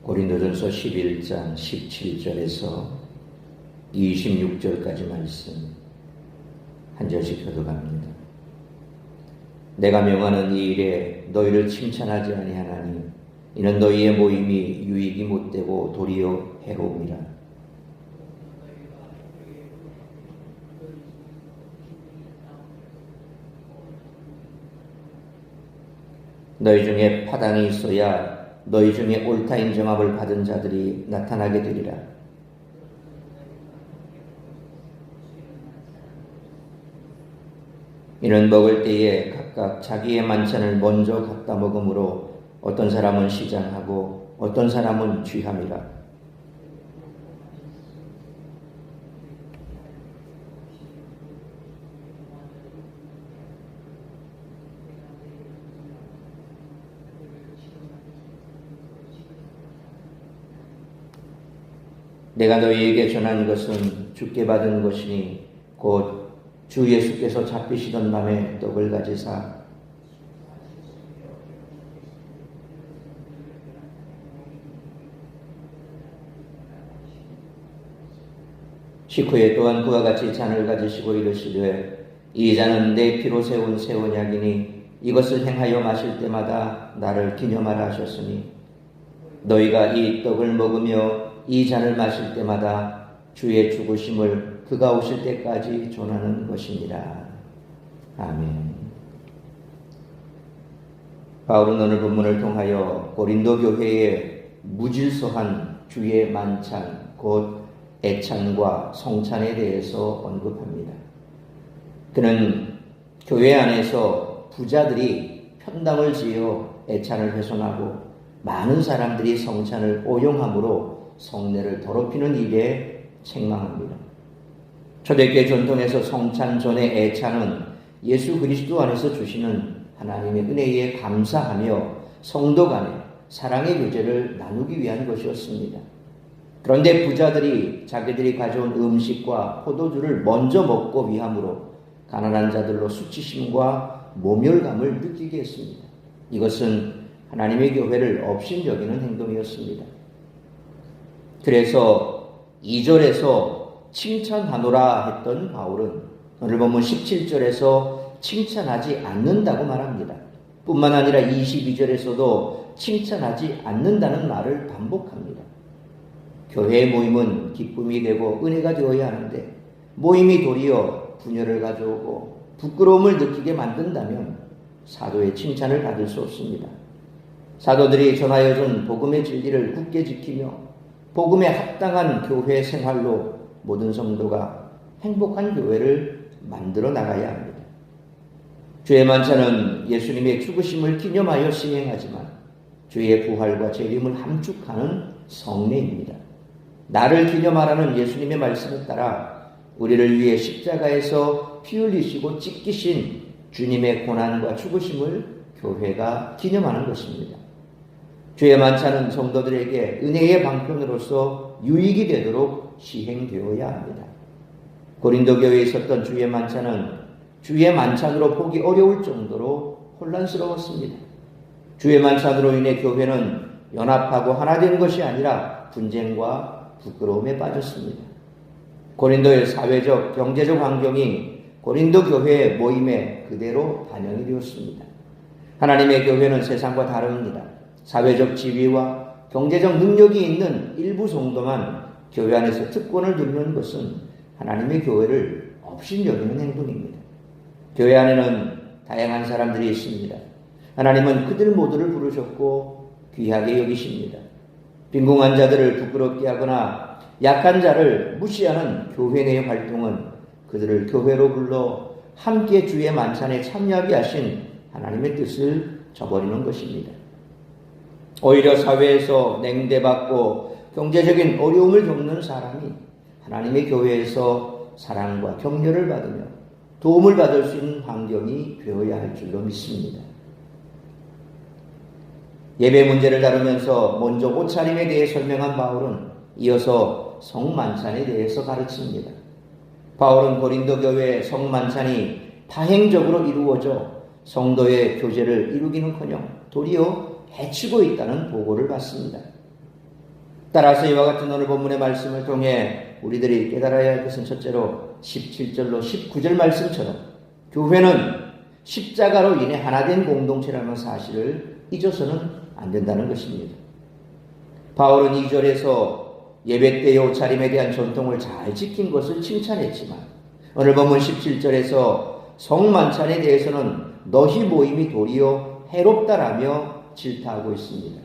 고린도전서 11장 17절에서 26절까지 말씀 한 절씩 교독합니다. 내가 명하는 이 일에 너희를 칭찬하지 아니하나니 이는 너희의 모임이 유익이 못되고 도리어 해로움이라. 너희 중에 파당이 있어야 너희 중에 옳다 인정함을 받은 자들이 나타나게 되리라. 이는 먹을 때에 각각 자기의 만찬을 먼저 갖다 먹으므로 어떤 사람은 시장하고 어떤 사람은 취함이라. 내가 너희에게 전한 것은 주께 받은 것이니 곧 주 예수께서 잡히시던 밤에 떡을 가지사 식후에 또한 그와 같이 잔을 가지시고 이르시되 이 잔은 내 피로 세운 새 언약이니 이것을 행하여 마실 때마다 나를 기념하라 하셨으니 너희가 이 떡을 먹으며 이 잔을 마실 때마다 주의 죽으심을 그가 오실 때까지 전하는 것이니라. 아멘. 바울은 오늘 본문을 통하여 고린도 교회의 무질서한 주의 만찬 곧 애찬과 성찬에 대해서 언급합니다. 그는 교회 안에서 부자들이 편당을 지어 애찬을 훼손하고 많은 사람들이 성찬을 오용함으로 성례를 더럽히는 일에 책망합니다. 초대교회 전통에서 성찬 전의 애찬은 예수 그리스도 안에서 주시는 하나님의 은혜에 감사하며 성도 간의 사랑의 교제를 나누기 위한 것이었습니다. 그런데 부자들이 자기들이 가져온 음식과 포도주를 먼저 먹고 위함으로 가난한 자들로 수치심과 모멸감을 느끼게 했습니다. 이것은 하나님의 교회를 업신여기는 행동이었습니다. 그래서 2절에서 칭찬하노라 했던 바울은 오늘 보면 17절에서 칭찬하지 않는다고 말합니다. 뿐만 아니라 22절에서도 칭찬하지 않는다는 말을 반복합니다. 교회의 모임은 기쁨이 되고 은혜가 되어야 하는데 모임이 도리어 분열을 가져오고 부끄러움을 느끼게 만든다면 사도의 칭찬을 받을 수 없습니다. 사도들이 전하여 준 복음의 진리를 굳게 지키며 복음에 합당한 교회 생활로 모든 성도가 행복한 교회를 만들어 나가야 합니다. 주의 만찬은 예수님의 죽으심을 기념하여 시행하지만 주의 부활과 재림을 함축하는 성례입니다. 나를 기념하라는 예수님의 말씀에 따라 우리를 위해 십자가에서 피 흘리시고 찢기신 주님의 고난과 죽으심을 교회가 기념하는 것입니다. 주의 만찬은 성도들에게 은혜의 방편으로서 유익이 되도록 시행되어야 합니다. 고린도 교회에 있었던 주의 만찬은 주의 만찬으로 보기 어려울 정도로 혼란스러웠습니다. 주의 만찬으로 인해 교회는 연합하고 하나 된 것이 아니라 분쟁과 부끄러움에 빠졌습니다. 고린도의 사회적, 경제적 환경이 고린도 교회의 모임에 그대로 반영이 되었습니다. 하나님의 교회는 세상과 다릅니다. 사회적 지위와 경제적 능력이 있는 일부 성도만 교회 안에서 특권을 누리는 것은 하나님의 교회를 업신여기는 행동입니다. 교회 안에는 다양한 사람들이 있습니다. 하나님은 그들 모두를 부르셨고 귀하게 여기십니다. 빈궁한 자들을 부끄럽게 하거나 약한 자를 무시하는 교회 내의 활동은 그들을 교회로 불러 함께 주의 만찬에 참여하게 하신 하나님의 뜻을 저버리는 것입니다. 오히려 사회에서 냉대받고 경제적인 어려움을 겪는 사람이 하나님의 교회에서 사랑과 격려를 받으며 도움을 받을 수 있는 환경이 되어야 할 줄로 믿습니다. 예배 문제를 다루면서 먼저 옷차림에 대해 설명한 바울은 이어서 성만찬에 대해서 가르칩니다. 바울은 고린도 교회의 성만찬이 다행적으로 이루어져 성도의 교제를 이루기는커녕 도리어 해치고 있다는 보고를 받습니다. 따라서 이와 같은 오늘 본문의 말씀을 통해 우리들이 깨달아야 할 것은 첫째로 17절로 19절 말씀처럼 교회는 십자가로 인해 하나된 공동체라는 사실을 잊어서는 안 된다는 것입니다. 바울은 2절에서 예배 때의 옷차림에 대한 전통을 잘 지킨 것을 칭찬했지만 오늘 본문 17절에서 성만찬에 대해서는 너희 모임이 도리어 해롭다라며 질타하고 있습니다.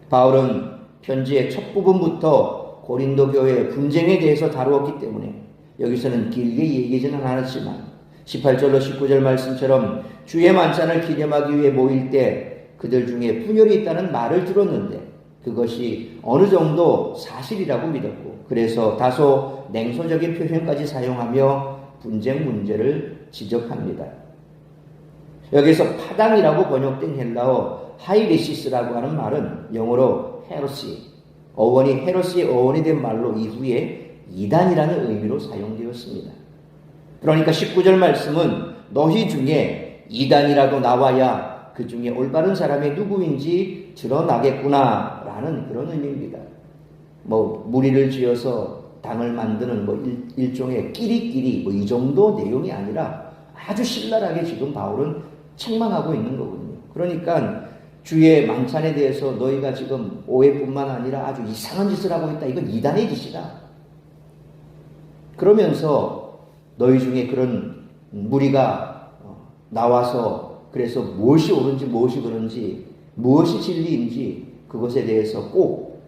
바울은 편지의 첫 부분부터 고린도 교회의 분쟁에 대해서 다루었기 때문에 여기서는 길게 얘기하지는 않았지만 18절로 19절 말씀처럼 주의 만찬을 기념하기 위해 모일 때 그들 중에 분열이 있다는 말을 들었는데 그것이 어느 정도 사실이라고 믿었고 그래서 다소 냉소적인 표현까지 사용하며 분쟁 문제를 지적합니다. 여기서 파당이라고 번역된 헬라어 하이레시스라고 하는 말은 영어로 헤로시, 헤로시의 어원이 된 말로 이후에 이단이라는 의미로 사용되었습니다. 그러니까 19절 말씀은 너희 중에 이단이라도 나와야 그 중에 올바른 사람이 누구인지 드러나겠구나 라는 그런 의미입니다. 무리를 지어서 당을 만드는 일종의 끼리끼리 이 정도 내용이 아니라 아주 신랄하게 지금 바울은 책망하고 있는 거거든요. 그러니까 주의 만찬에 대해서 너희가 지금 오해뿐만 아니라 아주 이상한 짓을 하고 있다. 이건 이단의 짓이다. 그러면서 너희 중에 그런 무리가 나와서 그래서 무엇이 옳은지 무엇이 그런지 무엇이 진리인지 그것에 대해서 꼭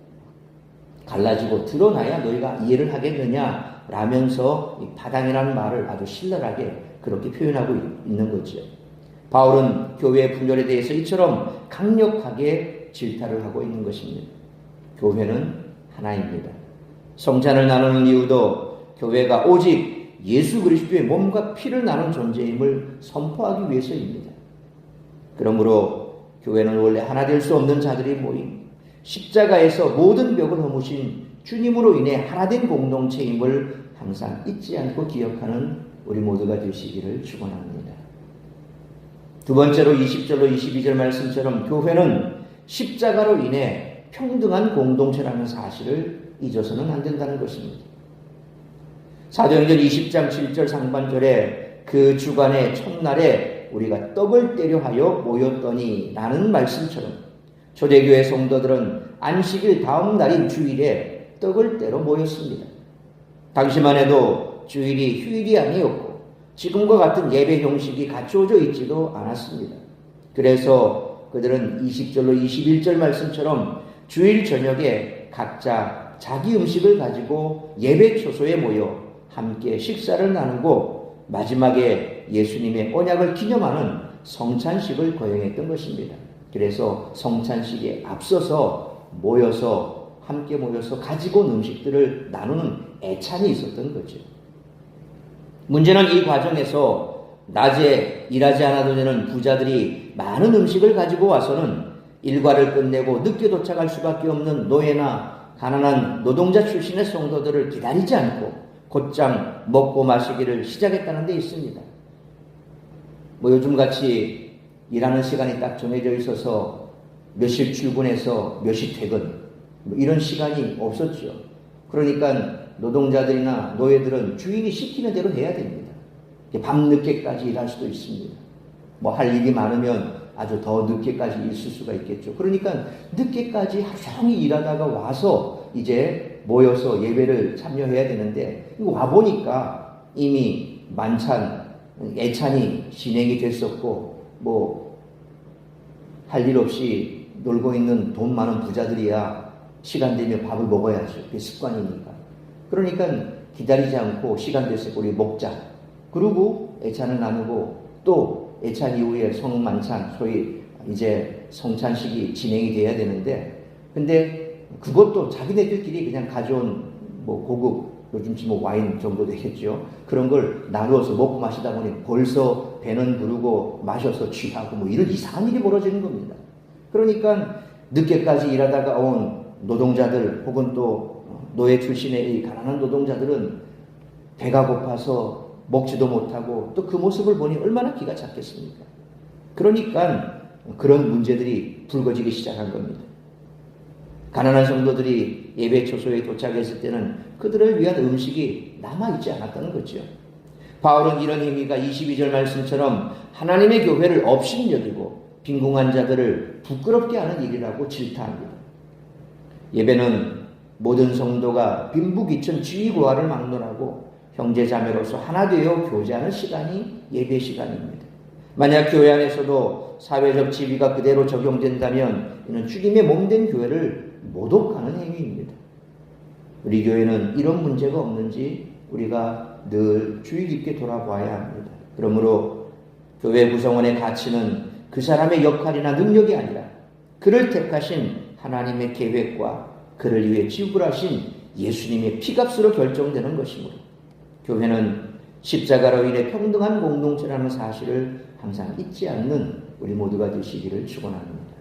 갈라지고 드러나야 너희가 이해를 하겠느냐 라면서 이 파당이라는 말을 아주 신랄하게 그렇게 표현하고 있는 거죠. 바울은 교회의 분열에 대해서 이처럼 강력하게 질타를 하고 있는 것입니다. 교회는 하나입니다. 성찬을 나누는 이유도 교회가 오직 예수 그리스도의 몸과 피를 나눈 존재임을 선포하기 위해서입니다. 그러므로 교회는 원래 하나 될 수 없는 자들이 모인 십자가에서 모든 벽을 허무신 주님으로 인해 하나된 공동체임을 항상 잊지 않고 기억하는 우리 모두가 되시기를 축원합니다. 두 번째로 20절로 22절 말씀처럼 교회는 십자가로 인해 평등한 공동체라는 사실을 잊어서는 안 된다는 것입니다. 사도행전 20장 7절 상반절에 그 주간의 첫날에 우리가 떡을 떼려 하여 모였더니 라는 말씀처럼 초대교회 성도들은 안식일 다음 날인 주일에 떡을 떼러 모였습니다. 당시만 해도 주일이 휴일이 아니었고 지금과 같은 예배 형식이 갖추어져 있지도 않았습니다. 그래서 그들은 20절로 21절 말씀처럼 주일 저녁에 각자 자기 음식을 가지고 예배 초소에 모여 함께 식사를 나누고 마지막에 예수님의 언약을 기념하는 성찬식을 거행했던 것입니다. 그래서 성찬식에 앞서서 함께 모여서 가지고 온 음식들을 나누는 애찬이 있었던 거죠. 문제는 이 과정에서 낮에 일하지 않아도 되는 부자들이 많은 음식을 가지고 와서는 일과를 끝내고 늦게 도착할 수밖에 없는 노예나 가난한 노동자 출신의 성도들을 기다리지 않고 곧장 먹고 마시기를 시작했다는 데 있습니다. 요즘같이 일하는 시간이 딱 정해져 있어서 몇 시 출근해서 몇 시 퇴근 이런 시간이 없었죠. 그러니까 노동자들이나 노예들은 주인이 시키는 대로 해야 됩니다. 밤늦게까지 일할 수도 있습니다. 할 일이 많으면 아주 더 늦게까지 있을 수가 있겠죠. 그러니까 늦게까지 하루 종일 일하다가 와서 이제 모여서 예배를 참여해야 되는데 와보니까 이미 만찬, 애찬이 진행이 됐었고 할 일 없이 놀고 있는 돈 많은 부자들이야 시간 되면 밥을 먹어야죠. 그게 습관이니까. 그러니까 기다리지 않고 시간 됐을 때 우리 먹자. 그리고 애찬을 나누고 또 애찬 이후에 성만찬, 소위 이제 성찬식이 진행이 돼야 되는데 근데 그것도 자기네들끼리 그냥 가져온 고급 요즘 와인 정도 되겠죠. 그런 걸 나누어서 먹고 마시다 보니 벌써 배는 부르고 마셔서 취하고 이런 이상한 일이 벌어지는 겁니다. 그러니까 늦게까지 일하다가 온 노동자들 혹은 또 노예 출신의 이 가난한 노동자들은 배가 고파서 먹지도 못하고 또 그 모습을 보니 얼마나 기가 찼겠습니까? 그러니까 그런 문제들이 불거지기 시작한 겁니다. 가난한 성도들이 예배 초소에 도착했을 때는 그들을 위한 음식이 남아있지 않았다는 거죠. 바울은 이런 행위가 22절 말씀처럼 하나님의 교회를 업신여기고 빈궁한 자들을 부끄럽게 하는 일이라고 질타합니다. 예배는 모든 성도가 빈부귀천 지위고하를 막론하고 형제자매로서 하나 되어 교제하는 시간이 예배 시간입니다. 만약 교회 안에서도 사회적 지위가 그대로 적용된다면 이는 주님의 몸된 교회를 모독하는 행위입니다. 우리 교회는 이런 문제가 없는지 우리가 늘 주의 깊게 돌아봐야 합니다. 그러므로 교회 구성원의 가치는 그 사람의 역할이나 능력이 아니라 그를 택하신 하나님의 계획과 그를 위해 지불하신 예수님의 피값으로 결정되는 것이므로 교회는 십자가로 인해 평등한 공동체라는 사실을 항상 잊지 않는 우리 모두가 되시기를 축원합니다.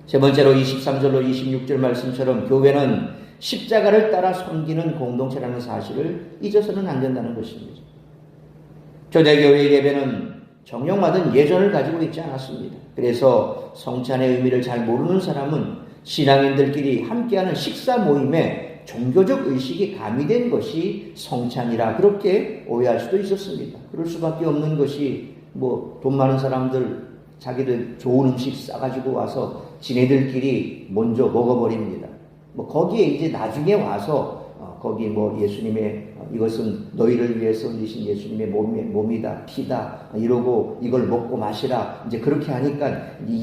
세 번째로 23절로 26절 말씀처럼 교회는 십자가를 따라 섬기는 공동체라는 사실을 잊어서는 안 된다는 것입니다. 초대교회의 예배는 정령맞은 예전을 가지고 있지 않았습니다. 그래서 성찬의 의미를 잘 모르는 사람은 신앙인들끼리 함께하는 식사 모임에 종교적 의식이 가미된 것이 성찬이라 그렇게 오해할 수도 있었습니다. 그럴 수밖에 없는 것이 돈 많은 사람들 자기들 좋은 음식 싸가지고 와서 지네들끼리 먼저 먹어버립니다. 거기에 이제 나중에 와서 거기 예수님의 이것은 너희를 위해서 흘리신 예수님의 몸이다 피다 이러고 이걸 먹고 마시라 이제 그렇게 하니까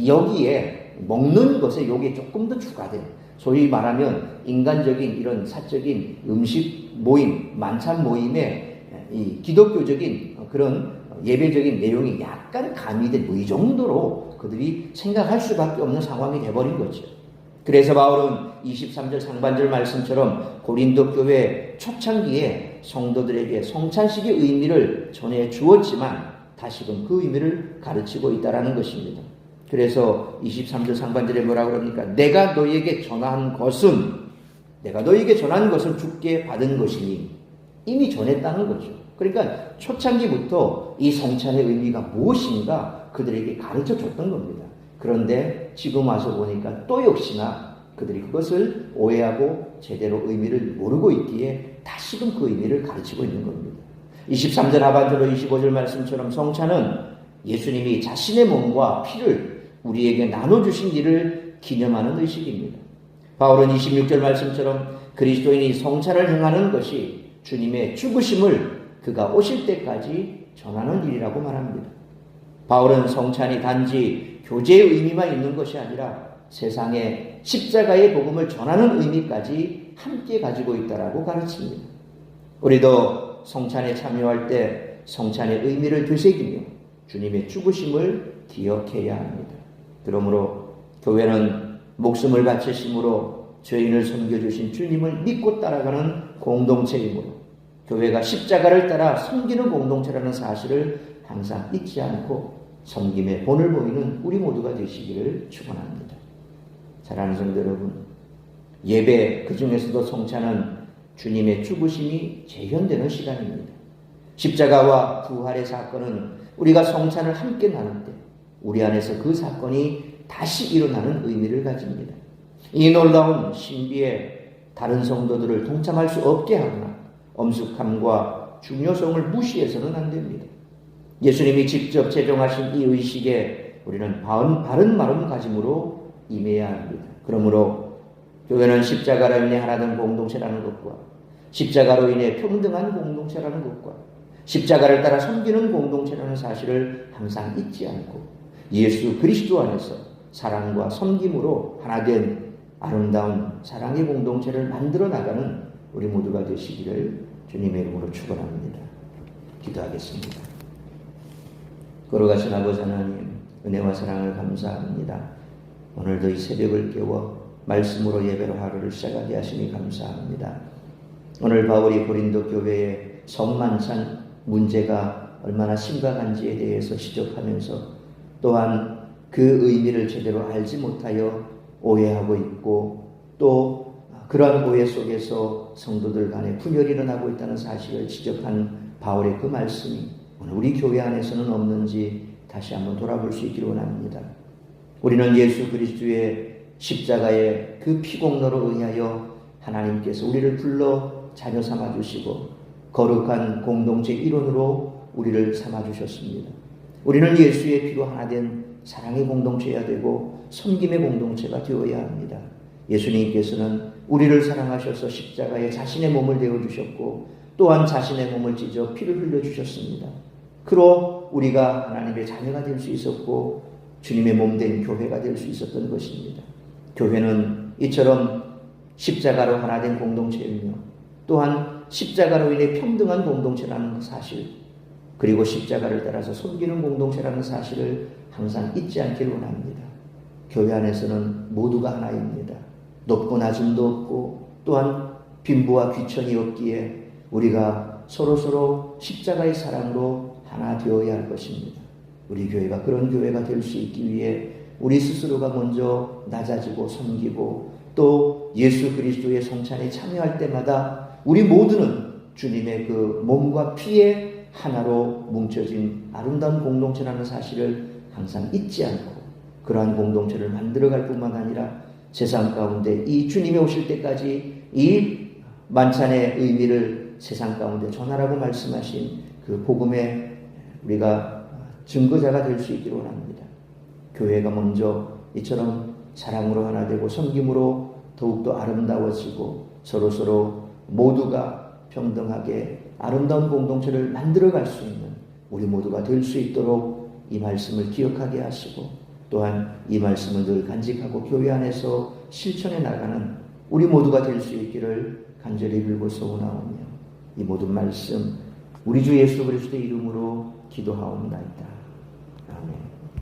여기에 먹는 것에 요게 조금 더 추가돼요. 소위 말하면 인간적인 이런 사적인 음식 모임, 만찬 모임에 이 기독교적인 그런 예배적인 내용이 약간 가미된 이 정도로 그들이 생각할 수밖에 없는 상황이 돼버린 거죠. 그래서 바울은 23절 상반절 말씀처럼 고린도 교회 초창기에 성도들에게 성찬식의 의미를 전해 주었지만 다시금 그 의미를 가르치고 있다는 것입니다. 그래서 23절 상반절에 뭐라고 그럽니까? 내가 너희에게 전한 것은 주께 받은 것이니 이미 전했다는 거죠. 그러니까 초창기부터 이 성찬의 의미가 무엇인가 그들에게 가르쳐 줬던 겁니다. 그런데 지금 와서 보니까 또 역시나 그들이 그것을 오해하고 제대로 의미를 모르고 있기에 다시금 그 의미를 가르치고 있는 겁니다. 23절 하반절로 25절 말씀처럼 성찬은 예수님이 자신의 몸과 피를 우리에게 나눠주신 일을 기념하는 의식입니다. 바울은 26절 말씀처럼 그리스도인이 성찬을 행하는 것이 주님의 죽으심을 그가 오실 때까지 전하는 일이라고 말합니다. 바울은 성찬이 단지 교제의 의미만 있는 것이 아니라 세상에 십자가의 복음을 전하는 의미까지 함께 가지고 있다라고 가르칩니다. 우리도 성찬에 참여할 때 성찬의 의미를 되새기며 주님의 죽으심을 기억해야 합니다. 그러므로 교회는 목숨을 바치심으로 죄인을 섬겨주신 주님을 믿고 따라가는 공동체이므로 교회가 십자가를 따라 섬기는 공동체라는 사실을 항상 잊지 않고 섬김의 본을 보이는 우리 모두가 되시기를 축원합니다. 사랑하는 성도 여러분, 예배 그 중에서도 성찬은 주님의 죽으심이 재현되는 시간입니다. 십자가와 부활의 사건은 우리가 성찬을 함께 나눌 때 우리 안에서 그 사건이 다시 일어나는 의미를 가집니다. 이 놀라운 신비에 다른 성도들을 동참할 수 없게 하거나 엄숙함과 중요성을 무시해서는 안 됩니다. 예수님이 직접 제정하신 이 의식에 우리는 바른 마음가짐으로 임해야 합니다. 그러므로 교회는 십자가로 인해 하나 된 공동체라는 것과 십자가로 인해 평등한 공동체라는 것과 십자가를 따라 섬기는 공동체라는 사실을 항상 잊지 않고 예수 그리스도 안에서 사랑과 섬김으로 하나 된 아름다운 사랑의 공동체를 만들어 나가는 우리 모두가 되시기를 주님의 이름으로 축원합니다. 기도하겠습니다. 걸어가신 아버지 하나님, 은혜와 사랑을 감사합니다. 오늘도 이 새벽을 깨워 말씀으로 예배로 하루를 시작하게 하시니 감사합니다. 오늘 바울이 고린도 교회의 성만찬 문제가 얼마나 심각한지에 대해서 지적하면서 또한 그 의미를 제대로 알지 못하여 오해하고 있고 또 그러한 오해 속에서 성도들 간에 분열이 일어나고 있다는 사실을 지적한 바울의 그 말씀이 오늘 우리 교회 안에서는 없는지 다시 한번 돌아볼 수 있기를 원합니다. 우리는 예수 그리스도의 십자가의 그 피공로로 의하여 하나님께서 우리를 불러 자녀 삼아주시고 거룩한 공동체 일원으로 우리를 삼아주셨습니다. 우리는 예수의 피로 하나 된 사랑의 공동체여야 되고 섬김의 공동체가 되어야 합니다. 예수님께서는 우리를 사랑하셔서 십자가에 자신의 몸을 내어주셨고 또한 자신의 몸을 찢어 피를 흘려주셨습니다. 그로 우리가 하나님의 자녀가 될 수 있었고 주님의 몸된 교회가 될 수 있었던 것입니다. 교회는 이처럼 십자가로 하나 된 공동체이며 또한 십자가로 인해 평등한 공동체라는 사실, 그리고 십자가를 따라서 섬기는 공동체라는 사실을 항상 잊지 않기를 원합니다. 교회 안에서는 모두가 하나입니다. 높고 낮음도 없고 또한 빈부와 귀천이 없기에 우리가 서로서로 십자가의 사랑으로 하나 되어야 할 것입니다. 우리 교회가 그런 교회가 될 수 있기 위해 우리 스스로가 먼저 낮아지고 섬기고 또 예수 그리스도의 성찬에 참여할 때마다 우리 모두는 주님의 그 몸과 피에 하나로 뭉쳐진 아름다운 공동체라는 사실을 항상 잊지 않고 그러한 공동체를 만들어갈 뿐만 아니라 세상 가운데 이 주님이 오실 때까지 이 만찬의 의미를 세상 가운데 전하라고 말씀하신 그 복음의 우리가 증거자가 될 수 있기를 원합니다. 교회가 먼저 이처럼 사랑으로 하나 되고 섬김으로 더욱더 아름다워지고 서로서로 모두가 평등하게 아름다운 공동체를 만들어갈 수 있는 우리 모두가 될 수 있도록 이 말씀을 기억하게 하시고 또한 이 말씀을 늘 간직하고 교회 안에서 실천해 나가는 우리 모두가 될 수 있기를 간절히 빌고 소원하오며 이 모든 말씀 우리 주 예수 그리스도의 이름으로 기도하옵나이다. 아멘.